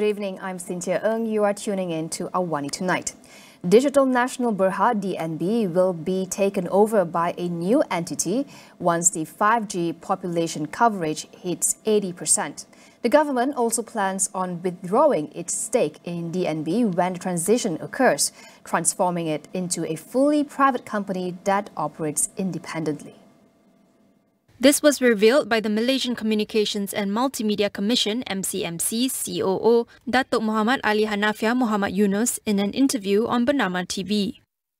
Good evening, I'm Cynthia Ng. You are tuning in to AWANI Tonight. Digital National Berhad DNB will be taken over by a new entity once the 5G population coverage hits 80%. The government also plans on withdrawing its stake in DNB when the transition occurs, transforming it into a fully private company that operates independently. This was revealed by the Malaysian Communications and Multimedia Commission (MCMC) COO Datuk Muhammad Ali Hanafia Muhammad Yunus in an interview on Bernama TV.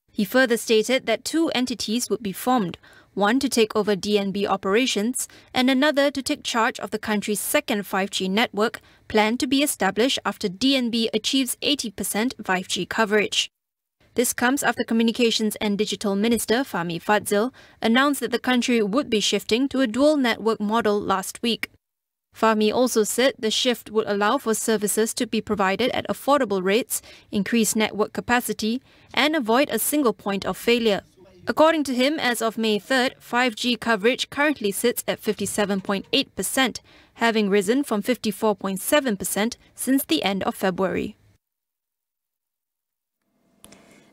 He further stated that two entities would be formed, one to take over DNB operations and another to take charge of the country's second 5G network, planned to be established after DNB achieves 80% 5G coverage. This comes after Communications and Digital Minister Fahmi Fadzil announced that the country would be shifting to a dual network model last week. Fahmi also said the shift would allow for services to be provided at affordable rates, increase network capacity, and avoid a single point of failure. According to him, as of May 3rd, 5G coverage currently sits at 57.8%, having risen from 54.7% since the end of February.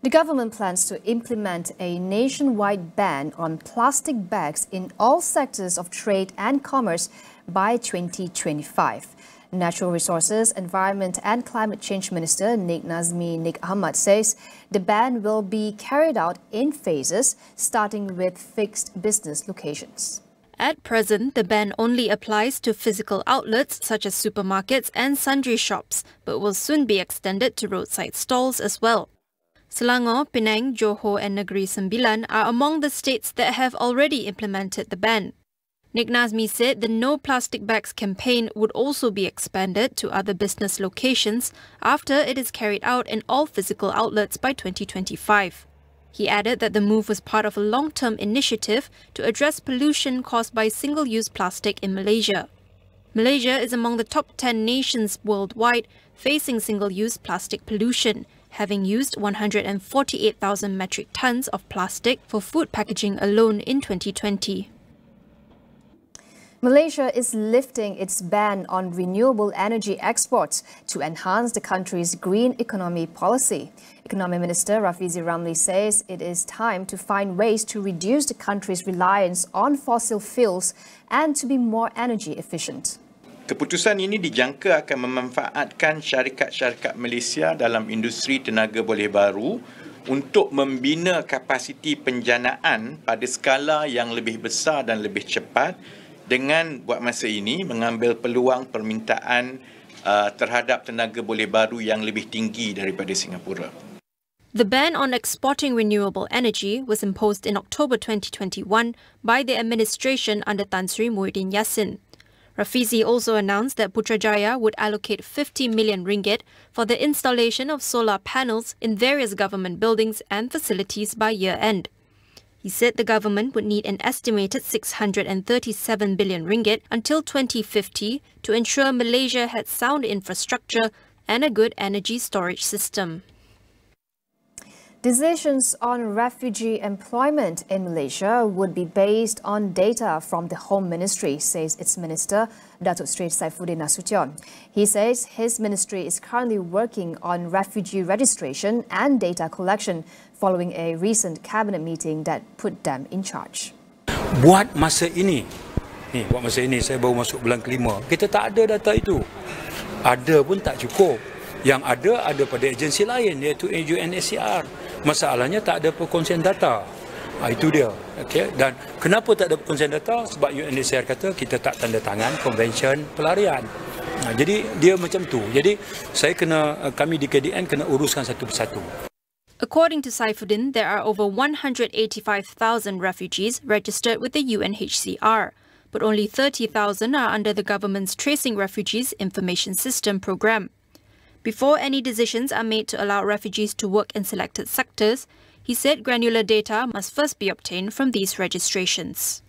The government plans to implement a nationwide ban on plastic bags in all sectors of trade and commerce by 2025. Natural Resources, Environment and Climate Change Minister Nik Nazmi Nik Ahmad says the ban will be carried out in phases, starting with fixed business locations. At present, the ban only applies to physical outlets such as supermarkets and sundry shops, but will soon be extended to roadside stalls as well. Selangor, Penang, Johor and Negeri Sembilan are among the states that have already implemented the ban. Nik Nazmi said the No Plastic Bags campaign would also be expanded to other business locations after it is carried out in all physical outlets by 2025. He added that the move was part of a long-term initiative to address pollution caused by single-use plastic in Malaysia. Malaysia is among the top 10 nations worldwide facing single-use plastic pollution, having used 148,000 metric tons of plastic for food packaging alone in 2020. Malaysia is lifting its ban on renewable energy exports to enhance the country's green economy policy. Economy Minister Refugee Ramli says it is time to find ways to reduce the country's reliance on fossil fuels and to be more energy efficient. Keputusan ini dijangka akan memanfaatkan syarikat-syarikat Malaysia dalam industri tenaga boleh baru untuk membina kapasiti penjanaan pada skala yang lebih besar dan lebih cepat dengan buat masa ini mengambil peluang permintaan terhadap tenaga boleh baru yang lebih tinggi daripada Singapura. The ban on exporting renewable energy was imposed in October 2021 by the administration under Tan Sri Muhyiddin Yassin. Rafizi also announced that Putrajaya would allocate 50 million ringgit for the installation of solar panels in various government buildings and facilities by year-end. He said the government would need an estimated 637 billion ringgit until 2050 to ensure Malaysia had sound infrastructure and a good energy storage system. Decisions on refugee employment in Malaysia would be based on data from the Home Ministry, says its Minister, Datuk Sri Saifuddin Nasution. He says his ministry is currently working on refugee registration and data collection following a recent cabinet meeting that put them in charge. Buat masa ini saya baru masuk bulan kelima, kita tak ada data itu. Ada pun tak cukup. Yang ada pada agensi lain iaitu UNHCR. Masalahnya tak ada perkongsian data. Itu dia. Okay? Dan kenapa tak ada perkongsian data? Sebab UNHCR kata kita tak tanda tangan konvensyen pelarian. Jadi dia macam tu. Jadi kami di KDN kena uruskan satu persatu. According to Saifuddin, there are over 185,000 refugees registered with the UNHCR, but only 30,000 are under the government's Tracing Refugees Information System program. Before any decisions are made to allow refugees to work in selected sectors, he said granular data must first be obtained from these registrations.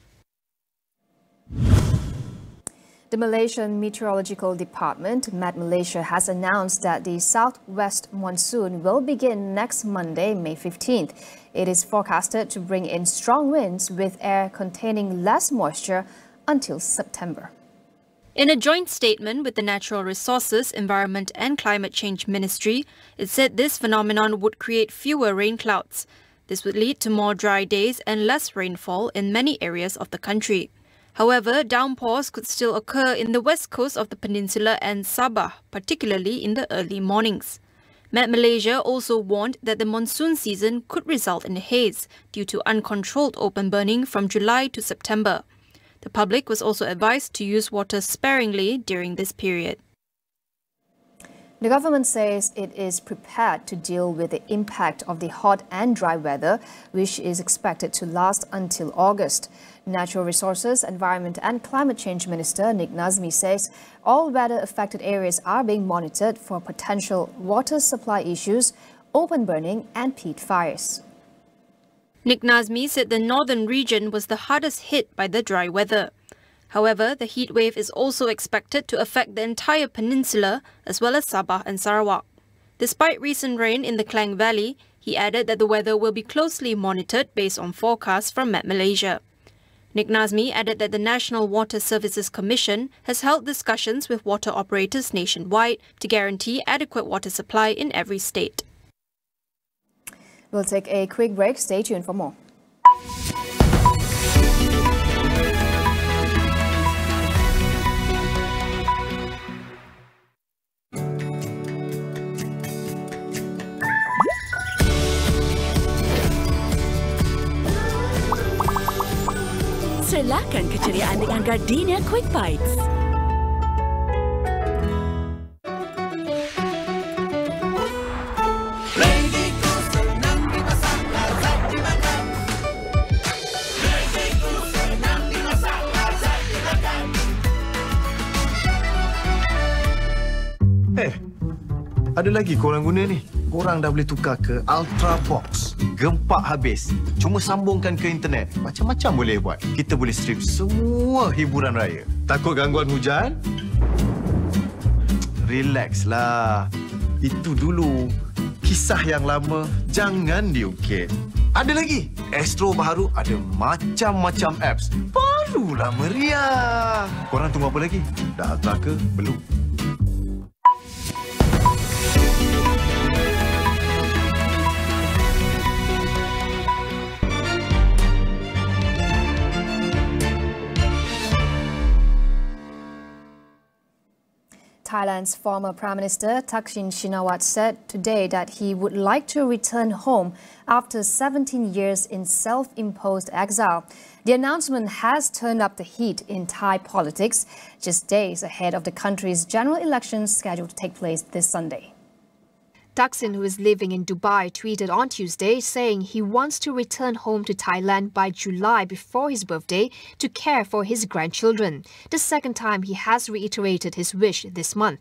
The Malaysian Meteorological Department, Met Malaysia, has announced that the southwest monsoon will begin next Monday, May 15th. It is forecasted to bring in strong winds with air containing less moisture until September. In a joint statement with the Natural Resources, Environment and Climate Change Ministry, it said this phenomenon would create fewer rain clouds. This would lead to more dry days and less rainfall in many areas of the country. However, downpours could still occur in the west coast of the peninsula and Sabah, particularly in the early mornings. Met Malaysia also warned that the monsoon season could result in haze due to uncontrolled open burning from July to September. The public was also advised to use water sparingly during this period. The government says it is prepared to deal with the impact of the hot and dry weather, which is expected to last until August. Natural Resources, Environment and Climate Change Minister Nik Nazmi says all weather-affected areas are being monitored for potential water supply issues, open burning and peat fires. Nik Nazmi said the northern region was the hardest hit by the dry weather. However, the heat wave is also expected to affect the entire peninsula as well as Sabah and Sarawak. Despite recent rain in the Klang Valley, he added that the weather will be closely monitored based on forecasts from Met Malaysia. Nik Nazmi added that the National Water Services Commission has held discussions with water operators nationwide to guarantee adequate water supply in every state. We'll take a quick break. Stay tuned for more. Serlakan keceriaan dengan Gardenia Quick Bites. Ada lagi korang guna ni. Korang dah boleh tukar ke Ultra Box. Gempak habis. Cuma sambungkan ke internet. Macam-macam boleh buat. Kita boleh stream semua hiburan raya. Takut gangguan hujan? Relaxlah. Itu dulu. Kisah yang lama jangan diukir. Ada lagi. Astro Baharu ada macam-macam apps. Barulah meriah. Korang tunggu apa lagi? Dah hantar ke? Belum? Thailand's former Prime Minister Thaksin Shinawatra said today that he would like to return home after 17 years in self-imposed exile. The announcement has turned up the heat in Thai politics just days ahead of the country's general elections scheduled to take place this Sunday. Thaksin, who is living in Dubai, tweeted on Tuesday saying he wants to return home to Thailand by July before his birthday to care for his grandchildren, the second time he has reiterated his wish this month.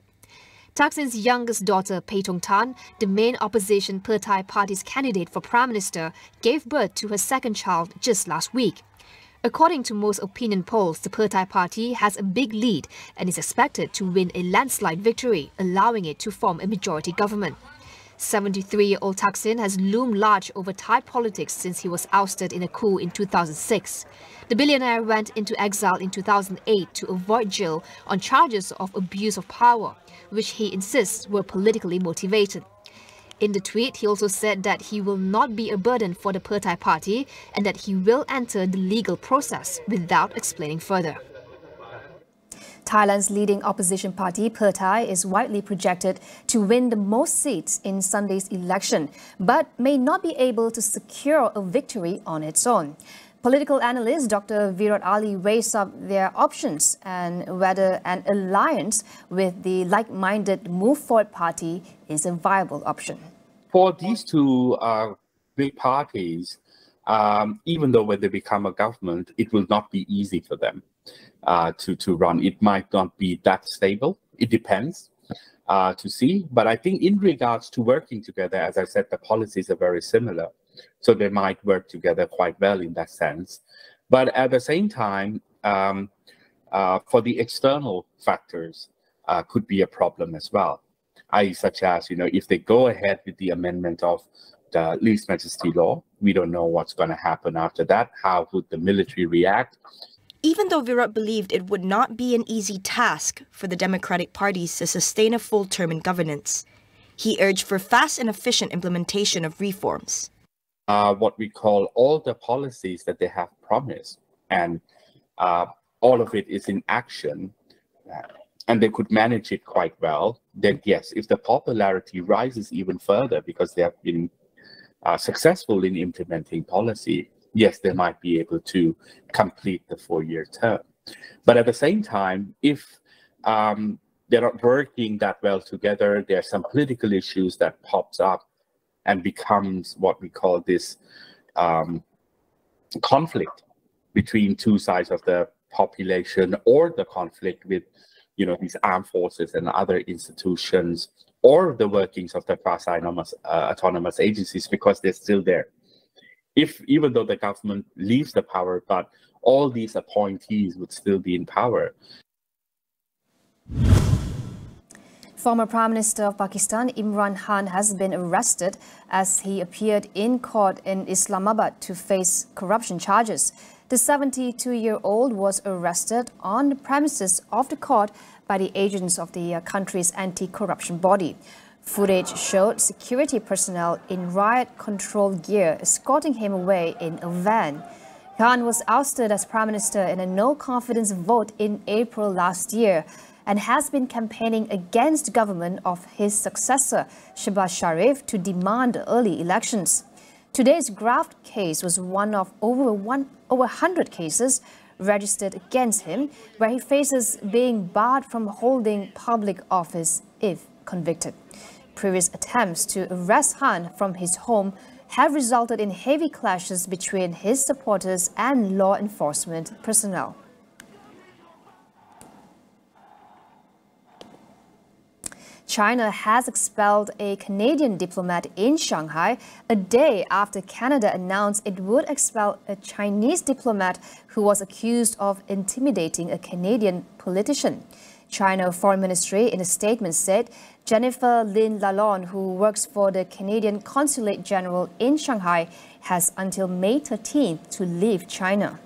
Thaksin's youngest daughter, Paetongtarn, the main opposition Pheu Thai party's candidate for Prime Minister, gave birth to her second child just last week. According to most opinion polls, the Pheu Thai party has a big lead and is expected to win a landslide victory, allowing it to form a majority government. 73-year-old Thaksin has loomed large over Thai politics since he was ousted in a coup in 2006. The billionaire went into exile in 2008 to avoid jail on charges of abuse of power, which he insists were politically motivated. In the tweet, he also said that he will not be a burden for the Pheu Thai party and that he will enter the legal process without explaining further. Thailand's leading opposition party, Pheu Thai, is widely projected to win the most seats in Sunday's election, but may not be able to secure a victory on its own. Political analyst Dr. Virat Ali weighs up their options and whether an alliance with the like-minded Move Forward party is a viable option. For these two big parties, even though when they become a government, it will not be easy for them to run. It might not be that stable. It depends to see. But I think in regards to working together, as I said, the policies are very similar. So they might work together quite well in that sense. But at the same time, for the external factors could be a problem as well. Such as, if they go ahead with the amendment of the least majesty law, we don't know what's going to happen after that. How would the military react? Even though Virat believed it would not be an easy task for the Democratic parties to sustain a full term in governance, he urged for fast and efficient implementation of reforms. What we call all the policies that they have promised, and all of it is in action, and they could manage it quite well, then yes, if the popularity rises even further because they have been successful in implementing policy, yes, they might be able to complete the 4-year term. But at the same time, if they're not working that well together, there are some political issues that pops up and becomes what we call this conflict between two sides of the population, or the conflict with, these armed forces and other institutions, or the workings of the quasi-autonomous agencies, because they're still there. Even though the government leaves the power, but all these appointees would still be in power. Former Prime Minister of Pakistan, Imran Khan, has been arrested as he appeared in court in Islamabad to face corruption charges. The 72-year-old was arrested on the premises of the court by the agents of the country's anti-corruption body. Footage showed security personnel in riot control gear escorting him away in a van. Khan was ousted as Prime Minister in a no-confidence vote in April last year, and has been campaigning against the government of his successor, Shehbaz Sharif, to demand early elections. Today's graft case was one of over 100 cases registered against him, where he faces being barred from holding public office if convicted. Previous attempts to arrest Khan from his home have resulted in heavy clashes between his supporters and law enforcement personnel. China has expelled a Canadian diplomat in Shanghai a day after Canada announced it would expel a Chinese diplomat who was accused of intimidating a Canadian politician. China Foreign Ministry in a statement said Jennifer Lin Lalonde, who works for the Canadian Consulate General in Shanghai, has until May 13th to leave China.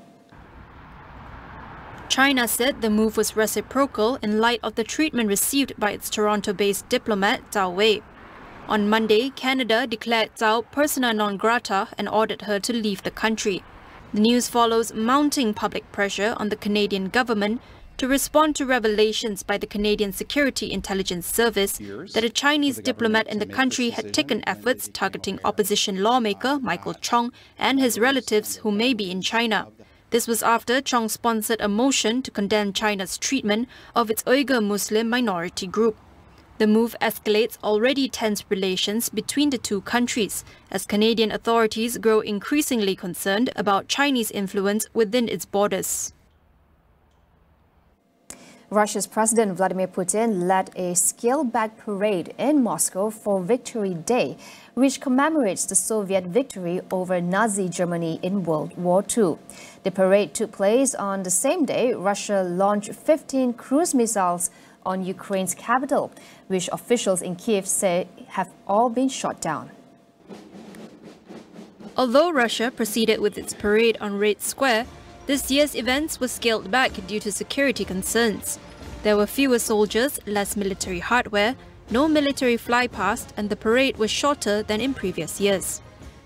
China said the move was reciprocal in light of the treatment received by its Toronto-based diplomat Zhao Wei. On Monday, Canada declared Zhao persona non grata and ordered her to leave the country. The news follows mounting public pressure on the Canadian government to respond to revelations by the Canadian Security Intelligence Service that a Chinese diplomat in the country had taken efforts targeting opposition lawmaker Michael Chong and his relatives who may be in China. This was after Chong sponsored a motion to condemn China's treatment of its Uyghur Muslim minority group. The move escalates already tense relations between the two countries, as Canadian authorities grow increasingly concerned about Chinese influence within its borders. Russia's President Vladimir Putin led a scaled-back parade in Moscow for Victory Day, which commemorates the Soviet victory over Nazi Germany in World War II. The parade took place on the same day Russia launched 15 cruise missiles on Ukraine's capital, which officials in Kiev say have all been shot down. Although Russia proceeded with its parade on Red Square, this year's events were scaled back due to security concerns. There were fewer soldiers, less military hardware, no military flypast, and the parade was shorter than in previous years.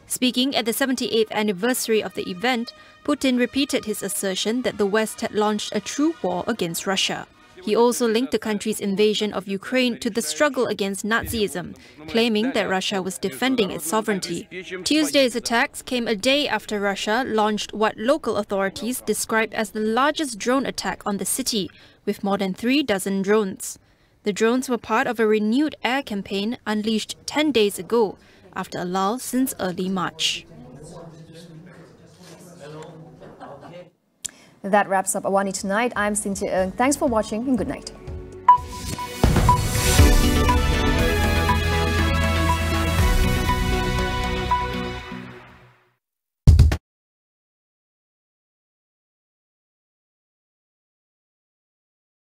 Speaking at the 78th anniversary of the event, Putin repeated his assertion that the West had launched a true war against Russia. He also linked the country's invasion of Ukraine to the struggle against Nazism, claiming that Russia was defending its sovereignty. Tuesday's attacks came a day after Russia launched what local authorities described as the largest drone attack on the city, with more than 36 drones. The drones were part of a renewed air campaign unleashed 10 days ago, after a lull since early March. That wraps up Awani Tonight. I'm Cynthia Ng. Thanks for watching and good night.